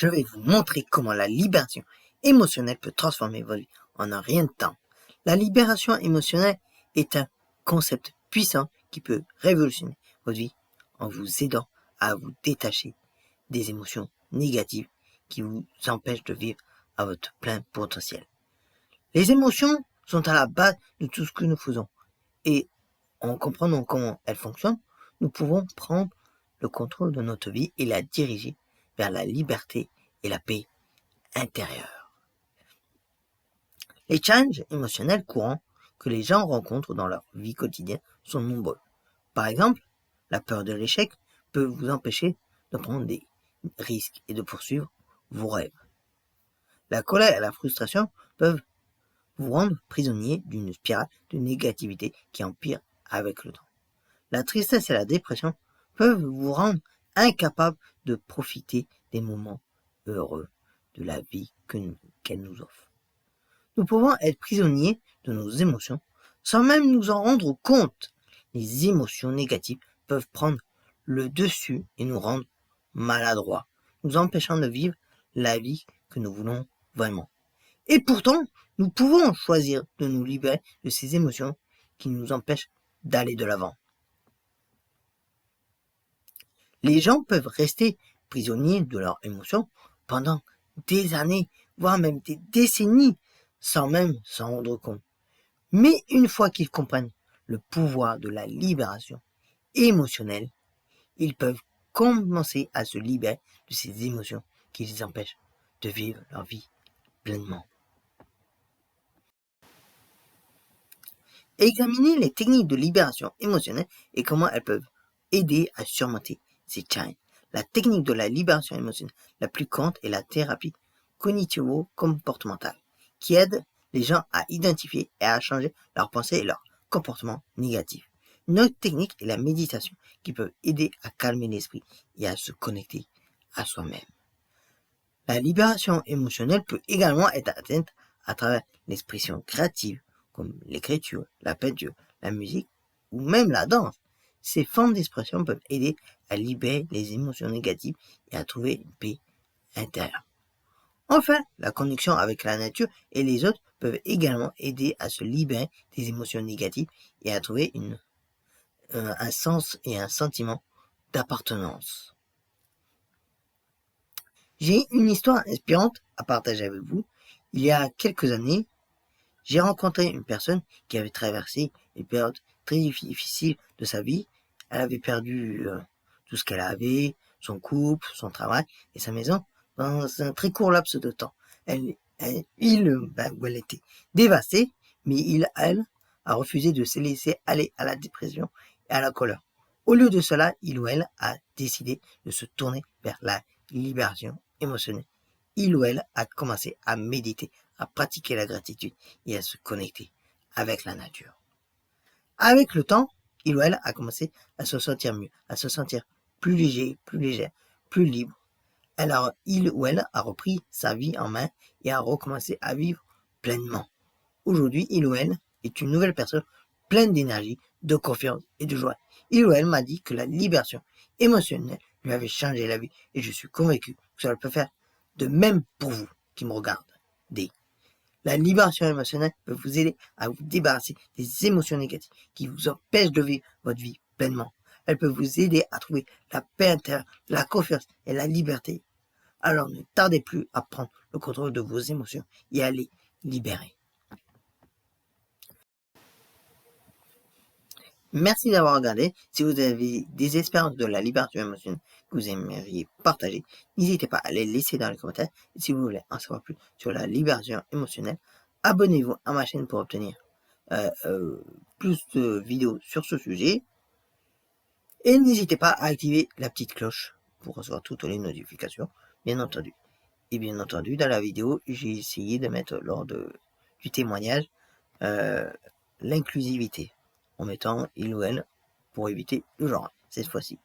je vais vous montrer comment la libération émotionnelle peut transformer votre vie en un rien de temps. La libération émotionnelle est un concept puissant qui peut révolutionner votre vie en vous aidant à vous détacher des émotions négatives qui vous empêchent de vivre à votre plein potentiel. Les émotions sont à la base de tout ce que nous faisons et en comprenant comment elles fonctionnent, nous pouvons prendre le contrôle de notre vie et la diriger vers la liberté et la paix intérieure. Les challenges émotionnels courants que les gens rencontrent dans leur vie quotidienne sont nombreux. Par exemple, la peur de l'échec peut vous empêcher de prendre des risques et de poursuivre vos rêves. La colère et la frustration peuvent vous rendre prisonnier d'une spirale de négativité qui empire avec le temps. La tristesse et la dépression peuvent vous rendre incapable de profiter des moments heureux de la vie qu'elle nous offre. Nous pouvons être prisonniers de nos émotions sans même nous en rendre compte. Les émotions négatives peuvent prendre le dessus et nous rendre maladroits, nous empêchant de vivre la vie que nous voulons vraiment. Et pourtant, nous pouvons choisir de nous libérer de ces émotions qui nous empêchent d'aller de l'avant. Les gens peuvent rester prisonniers de leurs émotions pendant des années, voire même des décennies, sans même s'en rendre compte. Mais une fois qu'ils comprennent le pouvoir de la libération émotionnelle, ils peuvent commencer à se libérer de ces émotions qui les empêchent de vivre leur vie pleinement. Examinez les techniques de libération émotionnelle et comment elles peuvent aider à surmonter ces challenges. La technique de la libération émotionnelle la plus courante est la thérapie cognitivo-comportementale, qui aide les gens à identifier et à changer leurs pensées et leurs comportements négatifs. Une autre technique est la méditation, qui peut aider à calmer l'esprit et à se connecter à soi-même. La libération émotionnelle peut également être atteinte à travers l'expression créative, comme l'écriture, la peinture, la musique ou même la danse. Ces formes d'expression peuvent aider à libérer les émotions négatives et à trouver une paix intérieure. Enfin, la connexion avec la nature et les autres peuvent également aider à se libérer des émotions négatives et à trouver un sens et un sentiment d'appartenance. J'ai une histoire inspirante à partager avec vous. Il y a quelques années, j'ai rencontré une personne qui avait traversé une période très difficile de sa vie. Elle avait perdu tout ce qu'elle avait, son couple, son travail et sa maison dans un très court laps de temps. Elle était dévastée, mais elle a refusé de se laisser aller à la dépression et à la colère. Au lieu de cela, il ou elle a décidé de se tourner vers la libération émotionnelle. Il ou elle a commencé à méditer, à pratiquer la gratitude et à se connecter avec la nature. Avec le temps, il ou elle a commencé à se sentir mieux, à se sentir plus léger, plus légère, plus libre. Il ou elle a repris sa vie en main et a recommencé à vivre pleinement. Aujourd'hui, il ou elle est une nouvelle personne pleine d'énergie, de confiance et de joie. Il ou elle m'a dit que la libération émotionnelle lui avait changé la vie et je suis convaincu que cela peut faire de même pour vous qui me regardez. La libération émotionnelle peut vous aider à vous débarrasser des émotions négatives qui vous empêchent de vivre votre vie pleinement. Elle peut vous aider à trouver la paix intérieure, la confiance et la liberté. Alors ne tardez plus à prendre le contrôle de vos émotions et à les libérer. Merci d'avoir regardé. Si vous avez des expériences de la libération émotionnelle que vous aimeriez partager, n'hésitez pas à les laisser dans les commentaires. Et si vous voulez en savoir plus sur la libération émotionnelle, abonnez-vous à ma chaîne pour obtenir plus de vidéos sur ce sujet. Et n'hésitez pas à activer la petite cloche pour recevoir toutes les notifications, bien entendu. Et bien entendu, dans la vidéo, j'ai essayé de mettre lors du témoignage l'inclusivité, en mettant il ou elle pour éviter le genre cette fois-ci.